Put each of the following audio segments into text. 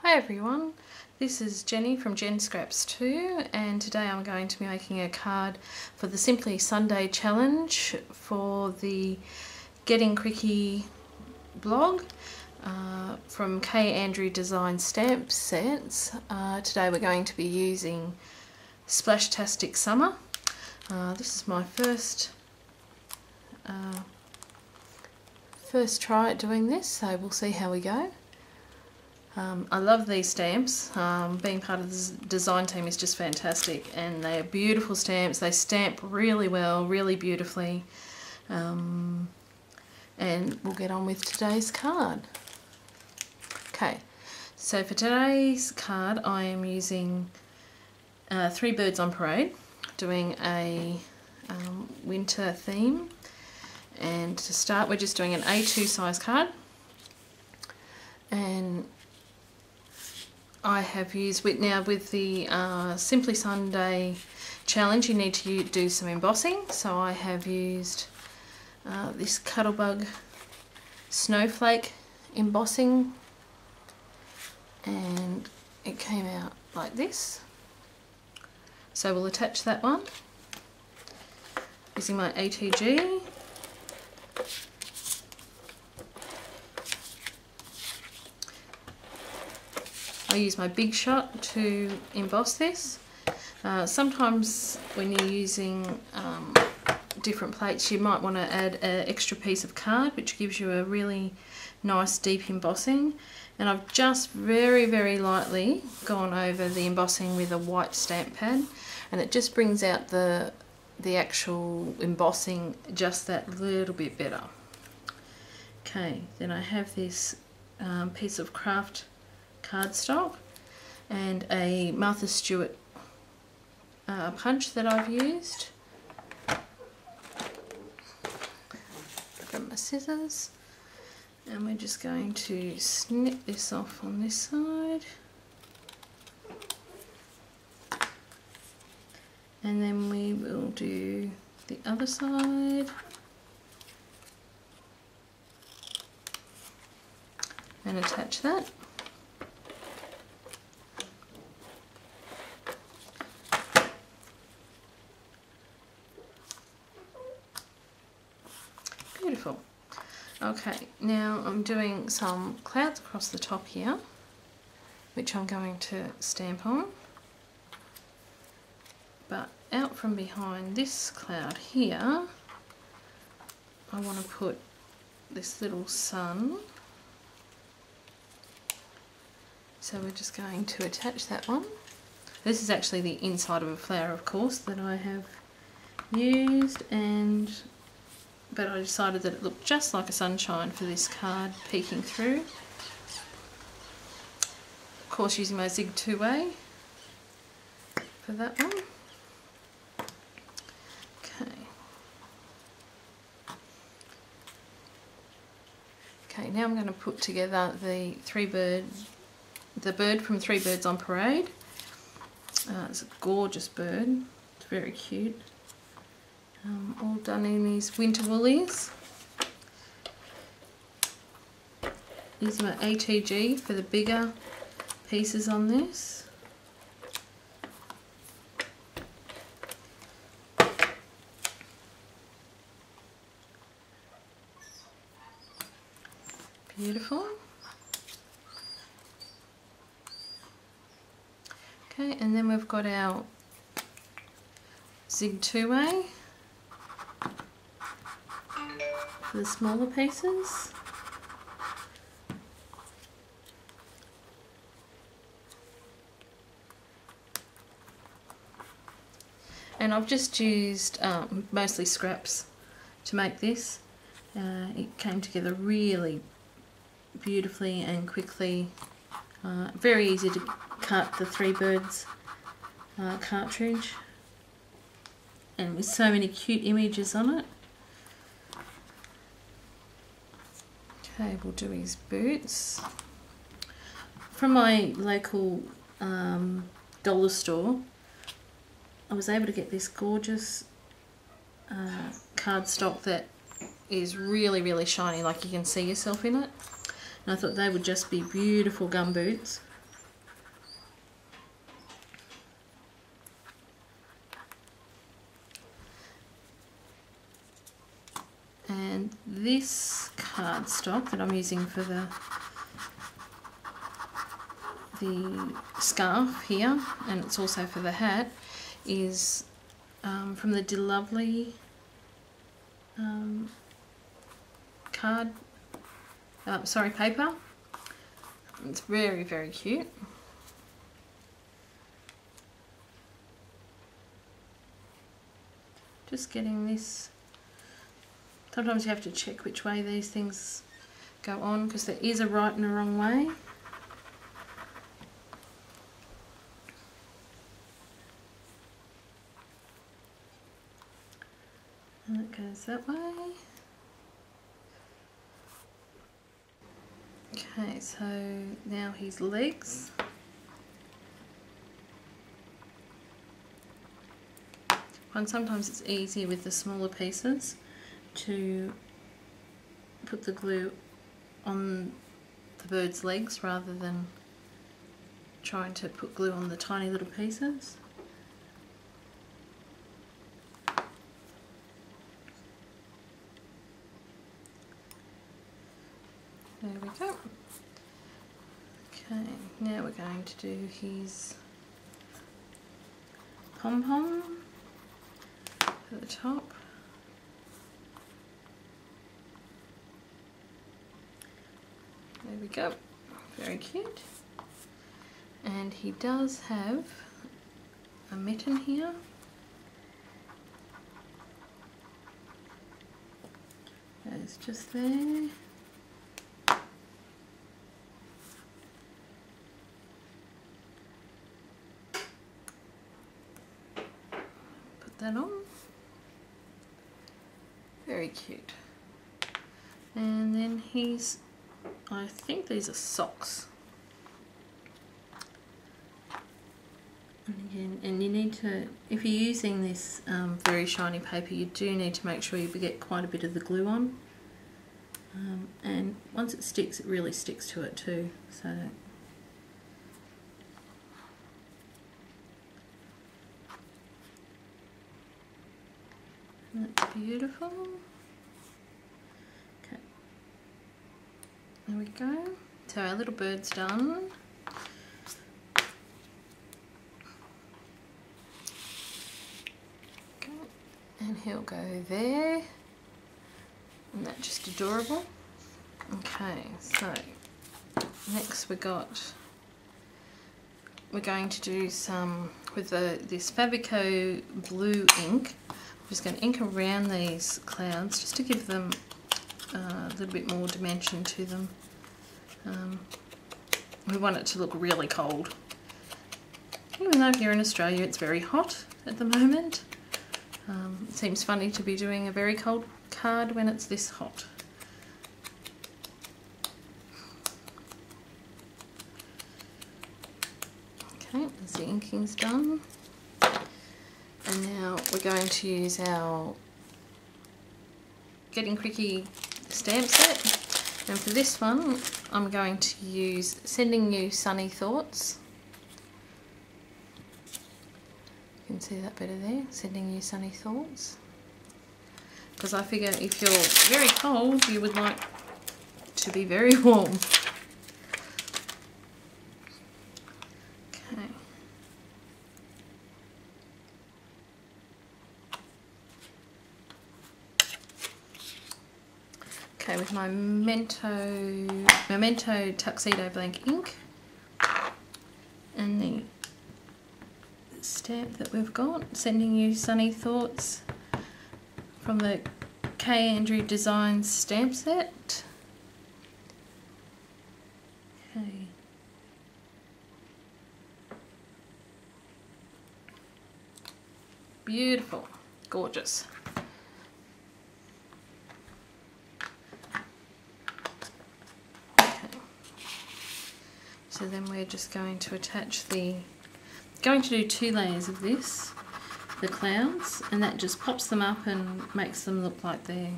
Hi everyone, this is Jenny from Jen Scraps 2 and today I'm going to be making a card for the Simply Sunday challenge for the Getting Quickie blog from K. Andrew Design stamp sets. Today we're going to be using Splashtastic Summer. This is my first try at doing this, so we'll see how we go. I love these stamps. Being part of the design team is just fantastic, and they are beautiful stamps. They stamp really well, really beautifully. And we'll get on with today's card. Okay, so for today's card I am using Three Birds on Parade, doing a winter theme. And to start, we're just doing an A2 size card, and I have used, with the Simply Sunday challenge, you need to do some embossing, so I have used this Cuttlebug snowflake embossing, and it came out like this. So we'll attach that one using my ATG. I use my Big Shot to emboss this. Sometimes when you're using different plates, you might want to add an extra piece of card, which gives you a really nice deep embossing. And I've just very, very lightly gone over the embossing with a white stamp pad, and it just brings out the actual embossing just that little bit better. Okay, then I have this piece of craft cardstock and a Martha Stewart punch that I've used. Grab my scissors, and we're just going to snip this off on this side, and then we will do the other side, and attach that. Beautiful. Okay, now I'm doing some clouds across the top here, which I'm going to stamp on. But out from behind this cloud here, I want to put this little sun. So we're just going to attach that one. This is actually the inside of a flower, of course, that I have used, but I decided that it looked just like a sunshine for this card peeking through. Of course, using my Zig 2A for that one. Okay, now I'm going to put together the bird from Three Birds on Parade. It's a gorgeous bird. It's very cute. All done in these winter woolies. Using my ATG for the bigger pieces on this. Beautiful. Okay, and then we've got our Zig 2A for the smaller pieces. And I've just used mostly scraps to make this. It came together really beautifully and quickly. Very easy to cut the Three Birds cartridge, and with so many cute images on it. Okay, we'll do his boots. From my local dollar store, I was able to get this gorgeous cardstock that is really, really shiny, like you can see yourself in it. And I thought they would just be beautiful gum boots. And this cardstock that I'm using for the scarf here, and it's also for the hat, is from the DeLovely paper. It's very, very cute. Just getting this. Sometimes you have to check which way these things go on, because there is a right and a wrong way. And it goes that way. Okay, so now his legs. And sometimes it's easier with the smaller pieces to put the glue on the bird's legs rather than trying to put glue on the tiny little pieces. There we go. Okay, now we're going to do his pom-pom at the top. There we go, very cute. And he does have a mitten here. It's just there. Put that on. Very cute. And then he's, I think these are socks. And again, and you need to, if you're using this very shiny paper, you do need to make sure you get quite a bit of the glue on. And once it sticks, it really sticks to it too. So that's beautiful. Okay, there we go. So our little bird's done. Okay. And he'll go there. Isn't that just adorable? Okay, so next we're going to do some with this Fabrico blue ink. I'm just going to ink around these clouds just to give them a little bit more dimension to them. We want it to look really cold. Even though here in Australia it's very hot at the moment. It seems funny to be doing a very cold card when it's this hot. Okay, as the inking's done. And now we're going to use our Getting Cricky stamp set. And for this one, I'm going to use Sending You Sunny Thoughts. You can see that better there, Sending You Sunny Thoughts. Because I figure if you're very cold, you would like to be very warm. Okay. Okay, with my Memento Tuxedo Blank ink and the stamp that we've got, Sending You Sunny Thoughts, from the K. Andrew Designs stamp set. Okay. Beautiful, gorgeous. Okay. So then we're just going to attach going to do 2 layers of this. The clouds, and that just pops them up and makes them look like they're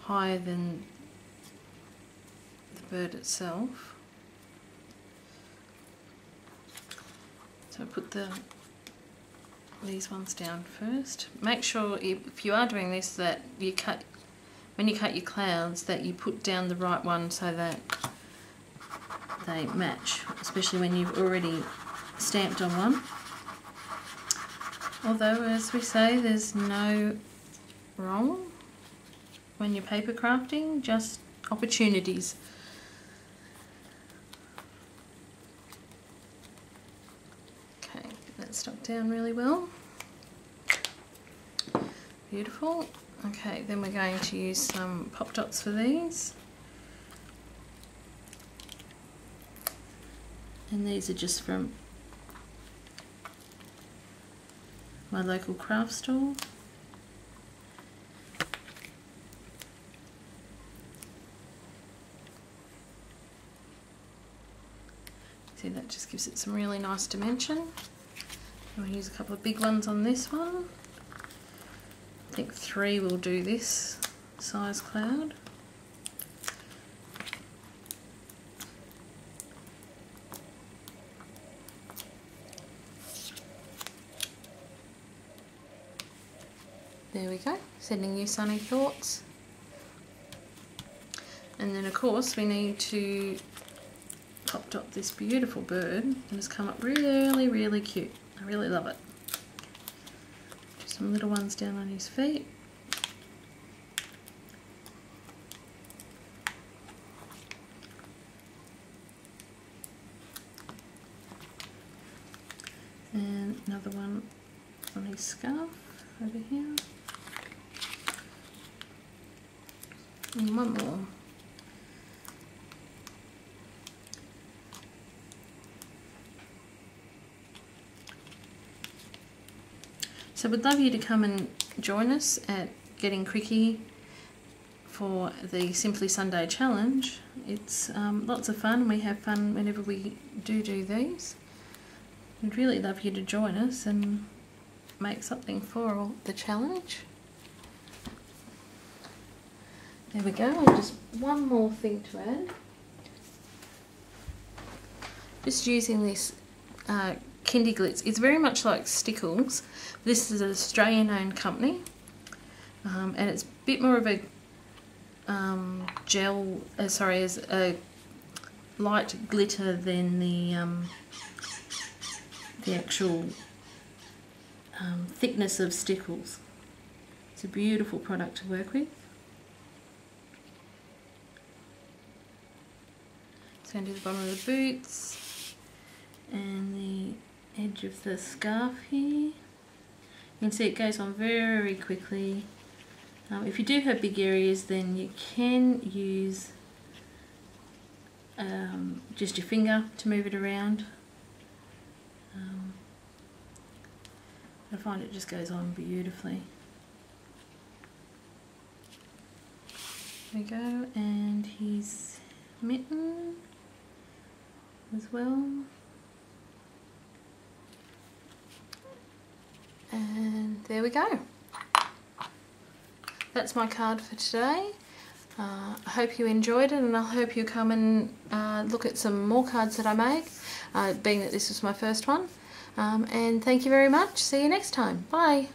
higher than the bird itself. So I put these ones down first. Make sure if you are doing this that you cut when you cut your clouds, that you put down the right one so that they match, especially when you've already stamped on one. Although, as we say, there's no wrong when you're paper crafting, just opportunities. Okay, get that stuck down really well. Beautiful. Okay, then we're going to use some pop dots for these. And these are just from my local craft store. See, that just gives it some really nice dimension. I'm going to use a couple of big ones on this one. I think 3 will do this size cloud. There we go, sending you sunny thoughts. And then of course we need to pop dot this beautiful bird, and it's come up really, really cute. I really love it. Just some little ones down on his feet. And another one on his scarf over here. And one more. So we'd love you to come and join us at Getting Quickie for the Simply Sunday Challenge. It's lots of fun. We have fun whenever we do these. We'd really love you to join us and make something for the challenge. There we go. Just one more thing to add. Just using this Kindy Glitz. It's very much like Stickles. This is an Australian-owned company, and it's a bit more of a as a light glitter than the actual thickness of Stickles. It's a beautiful product to work with. So I'm going to do the bottom of the boots and the edge of the scarf here. You can see it goes on very quickly. If you do have big areas, then you can use just your finger to move it around. I find it just goes on beautifully. There we go, and his mitten as well. And there we go. That's my card for today. I hope you enjoyed it, and I hope you come and look at some more cards that I make, being that this was my first one. And thank you very much. See you next time. Bye.